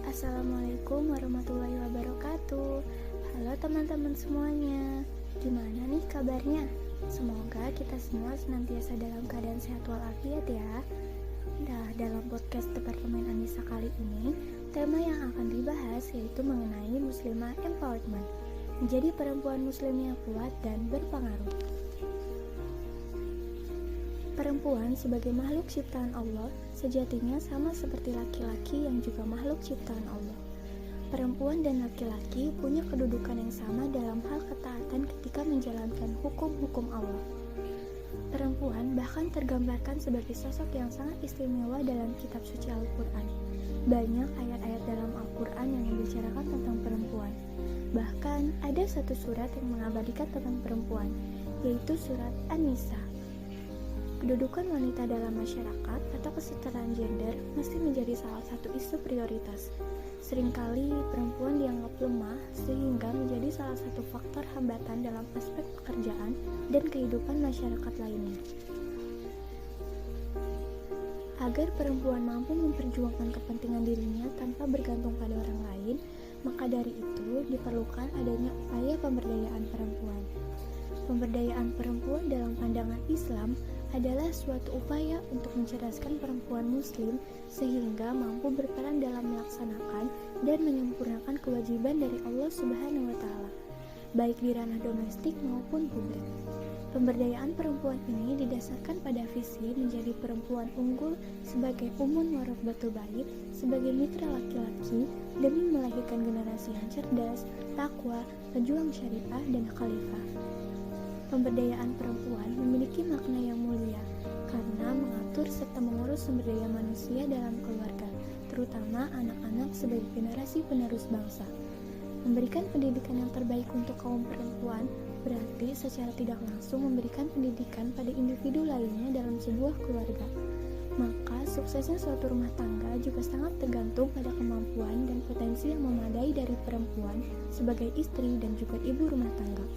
Assalamualaikum warahmatullahi wabarakatuh. Halo teman-teman semuanya, gimana nih kabarnya? Semoga kita semua senantiasa dalam keadaan sehat walafiat ya. Nah, dalam podcast Departemen Anissa kali ini, tema yang akan dibahas yaitu mengenai Muslimah Empowerment, menjadi perempuan muslim yang kuat dan berpengaruh. Perempuan sebagai makhluk ciptaan Allah sejatinya sama seperti laki-laki yang juga makhluk ciptaan Allah. Perempuan dan laki-laki punya kedudukan yang sama dalam hal ketaatan ketika menjalankan hukum-hukum Allah. Perempuan bahkan tergambarkan sebagai sosok yang sangat istimewa dalam kitab suci Al-Quran. Banyak ayat-ayat dalam Al-Quran yang membicarakan tentang perempuan. Bahkan ada satu surat yang mengabadikan tentang perempuan, yaitu surat An-Nisa. Kedudukan wanita dalam masyarakat atau kesetaraan gender mesti menjadi salah satu isu prioritas. Seringkali perempuan dianggap lemah sehingga menjadi salah satu faktor hambatan dalam aspek pekerjaan dan kehidupan masyarakat lainnya. Agar perempuan mampu memperjuangkan kepentingan dirinya tanpa bergantung pada orang lain, maka dari itu diperlukan adanya upaya pemberdayaan perempuan. Pemberdayaan perempuan dalam pandangan Islam adalah suatu upaya untuk mencerdaskan perempuan muslim sehingga mampu berperan dalam melaksanakan dan menyempurnakan kewajiban dari Allah Subhanahu wa taala, baik di ranah domestik maupun publik. Pemberdayaan perempuan ini didasarkan pada visi menjadi perempuan unggul sebagai umun warobatul bait, sebagai mitra laki-laki demi melahirkan generasi yang cerdas, takwa, pejuang syariah dan khalifah. Pemberdayaan perempuan memiliki makna yang mulia karena mengatur serta mengurus sumber daya manusia dalam keluarga, terutama anak-anak sebagai generasi penerus bangsa. Memberikan pendidikan yang terbaik untuk kaum perempuan berarti secara tidak langsung memberikan pendidikan pada individu lainnya dalam sebuah keluarga. Maka suksesnya suatu rumah tangga juga sangat tergantung pada kemampuan dan potensi yang memadai dari perempuan sebagai istri dan juga ibu rumah tangga.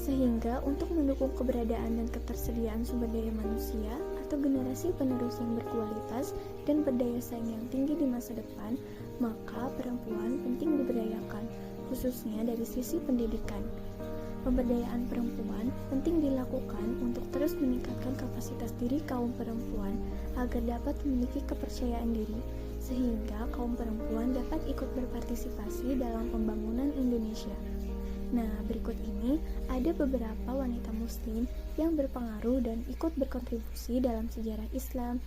Sehingga untuk mendukung keberadaan dan ketersediaan sumber daya manusia atau generasi penerus yang berkualitas dan berdaya saing yang tinggi di masa depan, maka perempuan penting diberdayakan, khususnya dari sisi pendidikan. Pemberdayaan perempuan penting dilakukan untuk terus meningkatkan kapasitas diri kaum perempuan agar dapat memiliki kepercayaan diri, sehingga kaum perempuan dapat ikut berpartisipasi dalam pembangunan Indonesia. Nah, berikut ini ada beberapa wanita muslim yang berpengaruh dan ikut berkontribusi dalam sejarah Islam.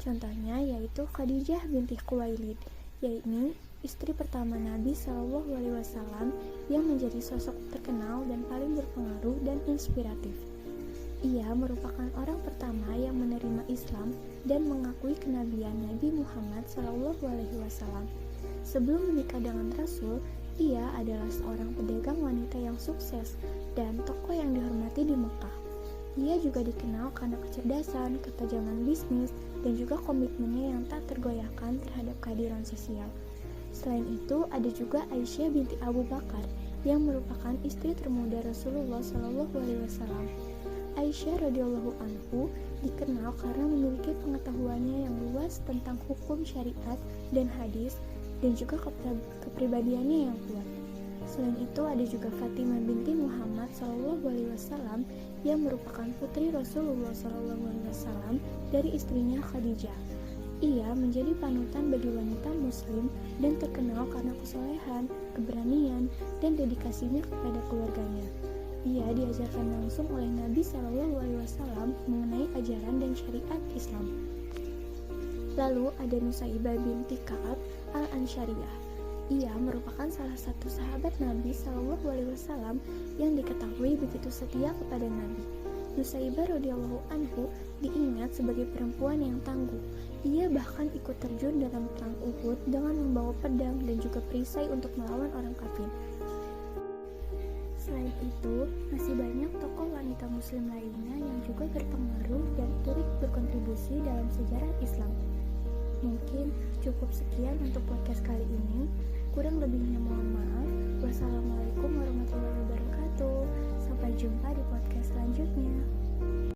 Contohnya yaitu Khadijah binti Khuwailid, yaitu istri pertama Nabi SAW yang menjadi sosok terkenal dan paling berpengaruh dan inspiratif. Ia merupakan orang pertama yang menerima Islam dan mengakui kenabian Nabi Muhammad SAW. Sebelum menikah dengan Rasul, ia adalah seorang pedagang wanita yang sukses dan tokoh yang dihormati di Mekah. Ia juga dikenal karena kecerdasan, ketajaman bisnis, dan juga komitmennya yang tak tergoyahkan terhadap keadilan sosial. Selain itu, ada juga Aisyah binti Abu Bakar yang merupakan istri termuda Rasulullah SAW. Aisyah radhiyallahu anhu dikenal karena memiliki pengetahuannya yang luas tentang hukum syariat dan hadis, dan juga kepribadiannya yang kuat. Selain itu ada juga Fatimah binti Muhammad SAW yang merupakan putri Rasulullah SAW dari istrinya Khadijah. Ia menjadi panutan bagi wanita muslim dan terkenal karena kesolehan, keberanian, dan dedikasinya kepada keluarganya. Ia diajarkan langsung oleh Nabi SAW mengenai ajaran dan syariat Islam. Lalu ada Nusaibah binti Ka'ab al-Ansyariyah. Ia merupakan salah satu sahabat Nabi SAW yang diketahui begitu setia kepada Nabi. Nusaibah radhiyallahu anhu diingat sebagai perempuan yang tangguh. Ia bahkan ikut terjun dalam perang Uhud dengan membawa pedang dan juga perisai untuk melawan orang kafir. Selain itu, masih banyak tokoh wanita muslim lainnya yang juga berpengaruh dan turut berkontribusi dalam sejarah Islam. Mungkin cukup sekian untuk podcast kali ini. Kurang lebihnya mohon maaf. Wassalamualaikum warahmatullahi wabarakatuh. Sampai jumpa di podcast selanjutnya.